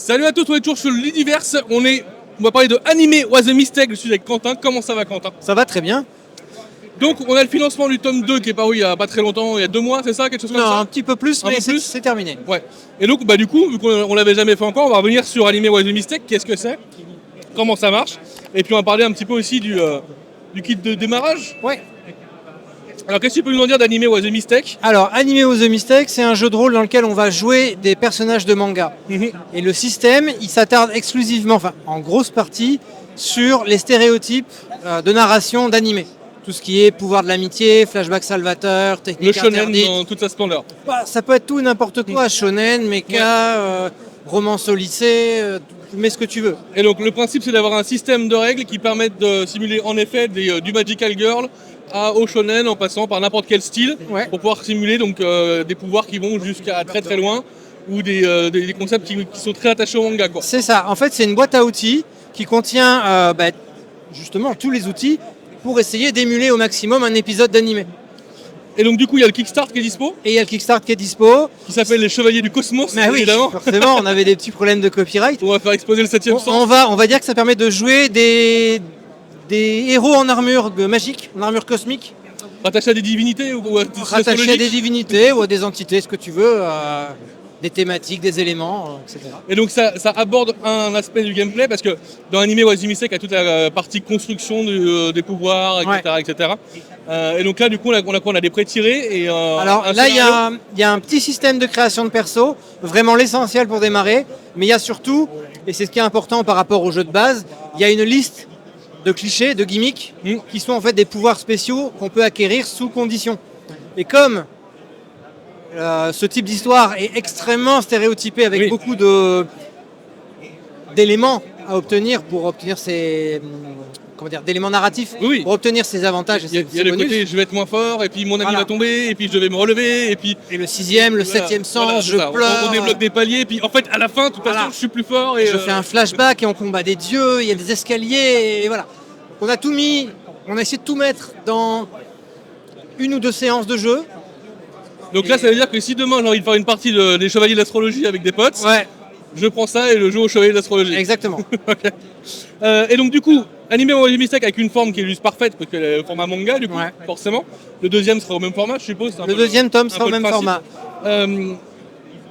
Salut à tous, on est toujours sur l'Universe. On va parler de Anime Was a Mistake. Je suis avec Quentin. Comment ça va, Quentin? Ça va très bien. Donc, on a le financement du tome 2 qui est paru il y a pas très longtemps, il y a 2 mois, c'est ça? Quelque chose comme Non, ça? un petit peu plus, Un mais peu plus c'est terminé. Ouais. Et donc, du coup, vu qu'on l'avait jamais fait encore, on va revenir sur Anime Was a Mistake. Qu'est-ce que c'est? Comment ça marche? Et puis, on va parler un petit peu aussi du kit de démarrage. Ouais. Alors, qu'est-ce que tu peux nous en dire d'Anime Was a Mistake? Alors, Anime Was a Mistake, c'est un jeu de rôle dans lequel on va jouer des personnages de manga. Et le système, il s'attarde exclusivement, enfin, en grosse partie, sur les stéréotypes de narration d'anime. Tout ce qui est pouvoir de l'amitié, flashback salvateur, Le technique shonen interdite. dans toute sa splendeur. Bah, ça peut être tout et n'importe quoi, shonen, mecha, romance au lycée, tu mets ce que tu veux. Et donc, le principe, c'est d'avoir un système de règles qui permettent de simuler en effet du Magical Girl au shonen en passant par n'importe quel style, Ouais. pour pouvoir simuler donc, des pouvoirs qui vont jusqu'à très très loin ou des concepts qui sont très attachés au manga, quoi. C'est ça, en fait c'est une boîte à outils qui contient justement tous les outils pour essayer d'émuler au maximum un épisode d'anime. Et donc du coup il y a le Kickstart qui est dispo, Et il y a le Kickstart qui est dispo. qui s'appelle les Chevaliers du Cosmos, Mais oui, évidemment. forcément, on avait des petits problèmes de copyright. On va faire exploser le 7ème sens. On va dire que ça permet de jouer des héros en armure magique, en armure cosmique, Rattaché à des divinités ou à des rattachés à des astrologiques. divinités ou à des entités, ce que tu veux, des thématiques, des éléments, etc. Et donc ça aborde un aspect du gameplay parce que dans Anime Was a Mistake, il y a toute la partie construction des pouvoirs, etc. Ouais. etc. Et donc là du coup on a des pré-tirés et Alors un là, il scénario. y a un petit système de création de perso, vraiment l'essentiel pour démarrer, mais il y a surtout, et c'est ce qui est important par rapport au jeu de base, il y a une liste de clichés, de gimmicks, qui sont en fait des pouvoirs spéciaux qu'on peut acquérir sous condition. Et comme ce type d'histoire est extrêmement stéréotypé avec Oui. beaucoup d'éléments à obtenir pour obtenir ces d'éléments narratifs Oui. pour obtenir ces avantages et Il y a ces le bonus. côté je vais être moins fort et puis mon ami Voilà. va tomber et puis je vais me relever et puis Et le sixième, le voilà, septième sens, voilà, c'est je ça. pleure. On débloque des paliers et puis en fait à la fin de toute façon Voilà. je suis plus fort et Je fais un flashback et on combat des dieux, il y a des escaliers, et voilà. On a tout mis, on a essayé de tout mettre dans une ou deux séances de jeu. donc là ça veut dire que si demain j'ai envie de faire une partie des Chevaliers de l'Astrologie avec des potes, Ouais, je prends ça et je joue aux Chevaliers de l'Astrologie. exactement. Ok. Et donc du coup, Anime Was a Mistake avec une forme qui est juste parfaite parce que le format manga du coup, Ouais. forcément. Le deuxième sera au même format, je suppose. c'est un Le peu deuxième tome un sera au peu le même principe. format.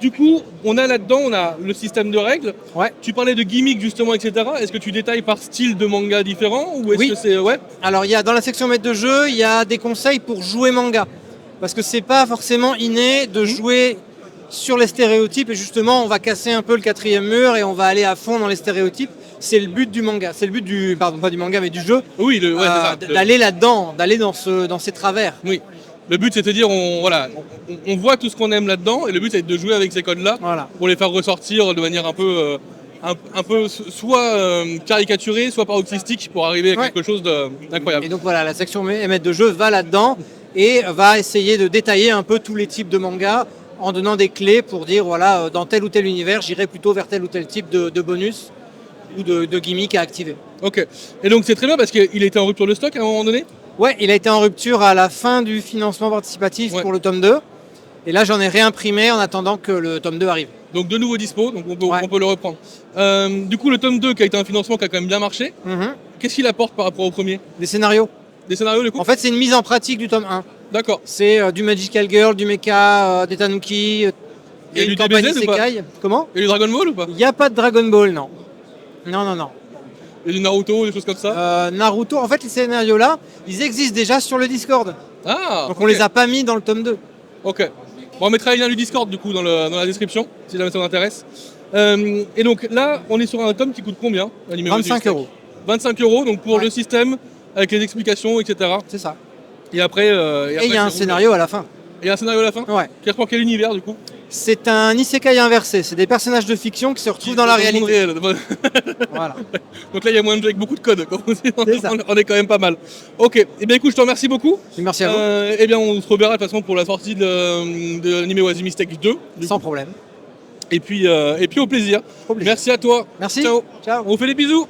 Du coup, on a là-dedans, on a le système de règles. Ouais. Tu parlais de gimmicks justement, etc. Est-ce que tu détailles par style de manga différent ou est-ce Oui. que c'est Alors il y a dans la section maître de jeu, il y a des conseils pour jouer manga. Parce que c'est pas forcément inné de jouer sur les stéréotypes et justement on va casser un peu le quatrième mur et on va aller à fond dans les stéréotypes. C'est le but du manga, c'est le but du, pardon pas du manga mais du jeu, Oui, c'est ça. d'aller là-dedans, d'aller dans ces travers. Oui. Le but c'est de dire on voit tout ce qu'on aime là-dedans et le but c'est de jouer avec ces codes-là Voilà. pour les faire ressortir de manière un peu soit caricaturée, soit paroxystique pour arriver à Ouais. quelque chose d'incroyable. Et donc voilà, la section maître de jeu va là-dedans et va essayer de détailler un peu tous les types de mangas en donnant des clés pour dire voilà, dans tel ou tel univers, j'irai plutôt vers tel ou tel type de bonus ou de gimmick à activer. Ok. Et donc c'est très bien parce qu'il était en rupture de stock à un moment donné. Ouais, il a été en rupture à la fin du financement participatif Ouais. pour le tome 2. Et là, j'en ai réimprimé en attendant que le tome 2 arrive. Donc de nouveau dispo, donc Ouais. on peut le reprendre. Du coup le tome 2 qui a été un financement qui a quand même bien marché, qu'est-ce qu'il apporte par rapport au premier? Des scénarios. Des scénarios du coup? En fait, c'est une mise en pratique du tome 1. D'accord. C'est du Magical Girl, du mecha, des tanuki, Il y a une du campagne DBZ ou pas? isekai. Comment? Il y a du Dragon Ball ou pas? Il n'y a pas de Dragon Ball, non. Non. Il y a du Naruto, des choses comme ça? Naruto, en fait, les scénarios-là, ils existent déjà sur le Discord. Ah. Donc on ok. les a pas mis dans le tome 2. Ok. Bon, on mettra le lien du Discord du coup dans la description si jamais ça vous intéresse. Et donc là, on est sur un tome qui coûte combien? Anime Was a 25 Mistake. euros. 25 € donc pour Ouais. le système avec les explications, etc. C'est ça. Et après, Et il y a un scénario à la fin. Et un scénario à la fin Ouais. qui reprend quel univers du coup? C'est un isekai inversé. C'est des personnages de fiction qui se retrouvent dans la le monde réalité. réel. Voilà. Donc là, il y a moyen de jouer avec beaucoup de codes. Comme on dit. C'est ça. On est quand même pas mal. Ok. Et bien écoute, je te remercie beaucoup. Et merci à vous. Eh bien, on se reverra de toute façon pour la sortie de Anime Was a Mistake 2. Sans problème. Et puis au plaisir. Au plaisir. Merci à toi. Merci. Ciao. Ciao. On vous fait des bisous.